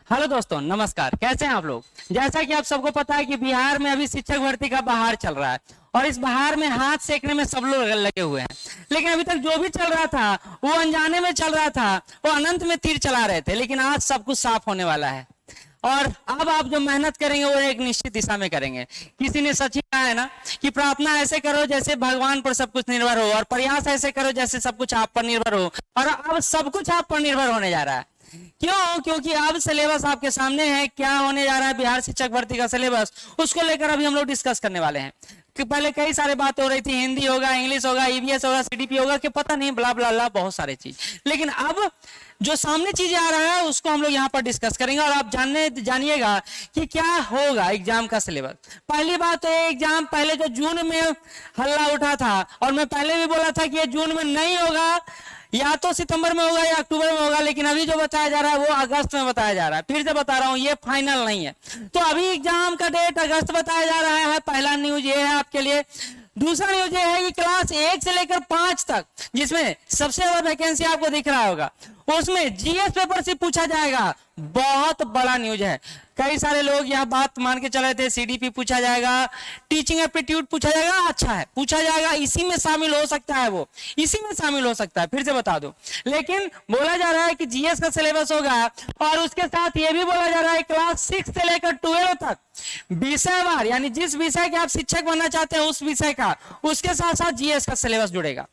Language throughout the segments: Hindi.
हेलो दोस्तों, नमस्कार। कैसे हैं आप लोग? जैसा कि आप सबको पता है कि बिहार में अभी शिक्षक भर्ती का बहार चल रहा है और इस बहार में हाथ सेकने में सब लोग लगे हुए हैं। लेकिन अभी तक जो भी चल रहा था वो अनजाने में चल रहा था, वो अनंत में तीर चला रहे थे। लेकिन आज सब कुछ साफ होने वाला है और अब आप जो मेहनत करेंगे वो एक निश्चित दिशा में करेंगे। किसी ने सच ही कहा है ना कि प्रार्थना ऐसे करो जैसे भगवान पर सब कुछ निर्भर हो और प्रयास ऐसे करो जैसे सब कुछ आप पर निर्भर हो। और अब सब कुछ आप पर निर्भर होने जा रहा है। क्यों? क्योंकि अब सिलेबस आपके सामने है। क्या होने जा रहा है बिहार शिक्षक भर्ती का सिलेबस, उसको लेकर अभी हम लोग डिस्कस करने वाले हैं। कि पहले कई सारे बातें हो रही थी, हिंदी होगा, इंग्लिश होगा, ईवीएस होगा, सीडीपी होगा, कि पता नहीं ब्ला ब्ला ब्ला बहुत सारे चीज। लेकिन अब जो सामने चीजें आ रहा है उसको हम लोग यहाँ पर डिस्कस करेंगे और आप जानिएगा कि क्या होगा एग्जाम का सिलेबस। पहली बात तो एग्जाम पहले जो जून में हल्ला उठा था और मैं पहले भी बोला था कि ये जून में नहीं होगा, या तो सितंबर में होगा या अक्टूबर में होगा। लेकिन अभी जो बताया जा रहा है वो अगस्त में बताया जा रहा है। फिर से बता रहा हूं, ये फाइनल नहीं है। तो अभी एग्जाम का डेट अगस्त बताया जा रहा है। पहला न्यूज ये है आपके लिए। दूसरा न्यूज ये है कि क्लास 1 से लेकर 5 तक, जिसमें सबसे ज्यादा वैकेंसी आपको दिख रहा होगा, उसमें जीएस पेपर से पूछा जाएगा। बहुत बड़ा न्यूज है। कई सारे लोग यह बात मान के चल रहे थे सीडीपी पूछा जाएगा, टीचिंग एप्टीट्यूड पूछा जाएगा। अच्छा है, पूछा जाएगा, इसी में शामिल हो सकता है, वो इसी में शामिल हो सकता है। फिर से बता दो, लेकिन बोला जा रहा है कि जीएस का सिलेबस होगा और उसके साथ यह भी बोला जा रहा है क्लास 6 से लेकर 12 तक विषयवार, यानी जिस विषय के आप शिक्षक बनना चाहते हैं उस विषय का, उसके साथ साथ जीएस का सिलेबस जुड़ेगा।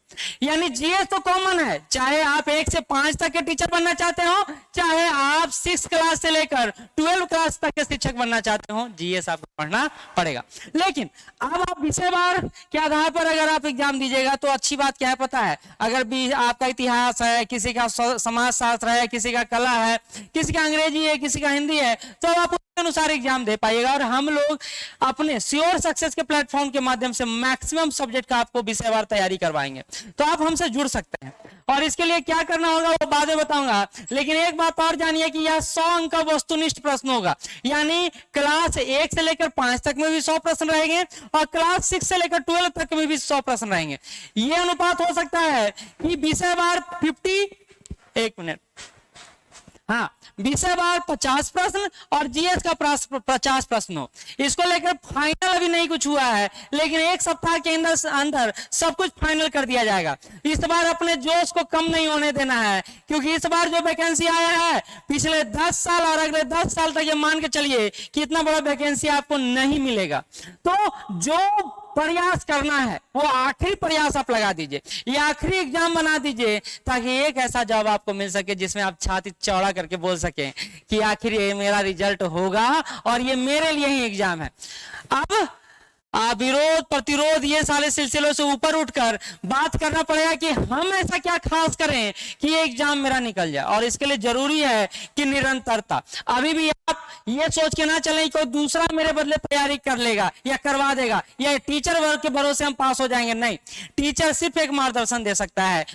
यानी जीएस तो कॉमन है, चाहे आप 1 से 5 तक के टीचर बनना चाहते हो, चाहे आप 6 क्लास से लेकर 12 क्लास तक के शिक्षक बनना चाहते हो, जीएस आपको पढ़ना पड़ेगा। लेकिन अब आप विषयवार के आधार पर अगर आप एग्जाम दीजिएगा तो अच्छी बात क्या है पता है, अगर भी आपका इतिहास है, किसी का समाज शास्त्र है, किसी का कला है, किसी का अंग्रेजी है, किसी का हिंदी है, तो आप अनुसार एग्जाम दे पाइएगा। और हम लोग अपने श्योर सक्सेस के प्लेटफॉर्म के माध्यम से मैक्सिमम सब्जेक्ट का आपको विषयवार तैयारी करवाएंगे। तो आप हमसे जुड़ सकते हैं और इसके लिए क्या करना होगा वो बाद में बताऊंगा। लेकिन एक बात और जानिए कि यह 100 अंक का वस्तुनिष्ठ प्रश्न होगा। यानी क्लास 1 से लेकर 5 तक में भी 100 प्रश्न रहेंगे और क्लास 6 से लेकर 12 तक में भी 100 प्रश्न रहेंगे। यह अनुपात हो सकता है कि विषयवार 1 मिनट, हाँ, विषयवार 50 प्रश्न और जीएस का 50 प्रश्न हो। इसको लेकर फाइनल अभी नहीं कुछ हुआ है, लेकिन एक सप्ताह के अंदर सब कुछ फाइनल कर दिया जाएगा। इस बार अपने जोश को कम नहीं होने देना है, क्योंकि इस बार जो वैकेंसी आया है पिछले 10 साल और अगले 10 साल तक ये मान के चलिए कि इतना बड़ा वैकेंसी आपको नहीं मिलेगा। तो जो प्रयास करना है वो आखिरी प्रयास आप लगा दीजिए, ये आखिरी एग्जाम बना दीजिए, ताकि एक ऐसा जॉब आपको मिल सके जिसमें आप छाती चौड़ा करके बोल सकें कि आखिर ये मेरा रिजल्ट होगा और ये मेरे लिए ही एग्जाम है। अब विरोध प्रतिरोध ये सारे सिलसिलों से ऊपर उठकर बात करना पड़ेगा कि हम ऐसा क्या खास करें कि ये एग्जाम मेरा निकल जाए। और इसके लिए जरूरी है कि निरंतरता। अभी भी आप ये सोच के ना चलें कोई दूसरा मेरे बदले तैयारी कर लेगा या करवा देगा या टीचर वर्ग के भरोसे हम पास हो जाएंगे। नहीं, टीचर सिर्फ एक मार्गदर्शन दे सकता है,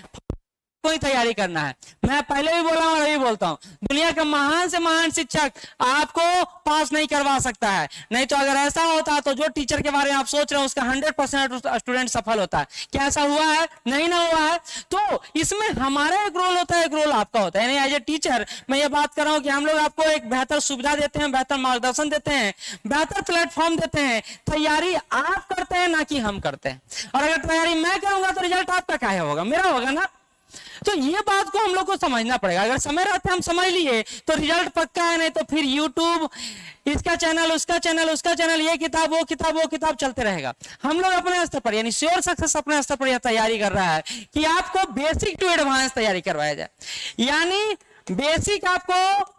कोई तैयारी करना है। मैं पहले भी बोला और अभी बोलता हूं, दुनिया का महान से महान शिक्षक आपको पास नहीं करवा सकता है। नहीं तो अगर ऐसा होता तो जो टीचर के बारे में आप सोच रहे हो उसका 100% स्टूडेंट सफल होता है। क्या ऐसा हुआ है? नहीं ना हुआ है। तो इसमें हमारा एक रोल होता है, एक रोल आपका होता है। यानी एज ए टीचर मैं ये बात कर रहा हूं कि हम लोग आपको एक बेहतर सुविधा देते हैं, बेहतर मार्गदर्शन देते हैं, बेहतर प्लेटफॉर्म देते हैं। तैयारी आप करते हैं ना कि हम करते हैं। और अगर तैयारी मैं करूंगा तो रिजल्ट आपका क्या होगा? मेरा होगा ना। तो ये बात को हम लोग को समझना पड़ेगा। अगर समय रहते हम समझ लिए तो रिजल्ट पक्का है, नहीं तो फिर यूट्यूब, इसका चैनल, उसका चैनल, उसका चैनल, ये किताब, वो किताब, वो किताब चलते रहेगा। हम लोग अपने स्तर पर, यानी श्योर सक्सेस अपने स्तर पर यह तैयारी कर रहा है कि आपको बेसिक टू एडवांस तैयारी करवाया जाए। यानी बेसिक आपको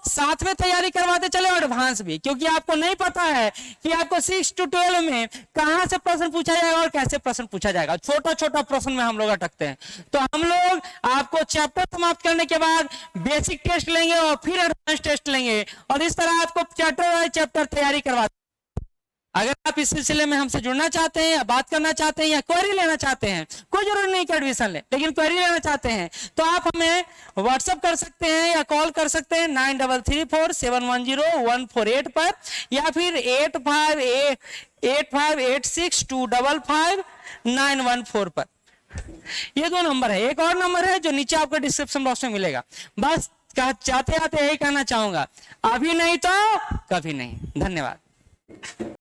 साथ में तैयारी करवाते चले और एडवांस भी, क्योंकि आपको नहीं पता है कि आपको 6 to 12 में कहां से प्रश्न पूछा जाएगा और कैसे प्रश्न पूछा जाएगा। छोटा छोटा प्रश्न में हम लोग अटकते हैं। तो हम लोग आपको चैप्टर समाप्त करने के बाद बेसिक टेस्ट लेंगे और फिर एडवांस टेस्ट लेंगे और इस तरह आपको चैप्टर बाय चैप्टर तैयारी करवाते। अगर आप इस सिलसिले में हमसे जुड़ना चाहते हैं या बात करना चाहते हैं या क्वेरी लेना चाहते हैं, कोई जरूरी नहीं कि एडमिशन ले, लेकिन क्वेरी लेना चाहते हैं तो आप हमें व्हाट्सएप कर सकते हैं या कॉल कर सकते हैं 9334710148 पर, या फिर 8586255914 पर। ये 2 नंबर है। एक और नंबर है जो नीचे आपको डिस्क्रिप्शन बॉक्स में मिलेगा। बस चाहते आते यही कहना चाहूंगा, अभी नहीं तो कभी नहीं। धन्यवाद।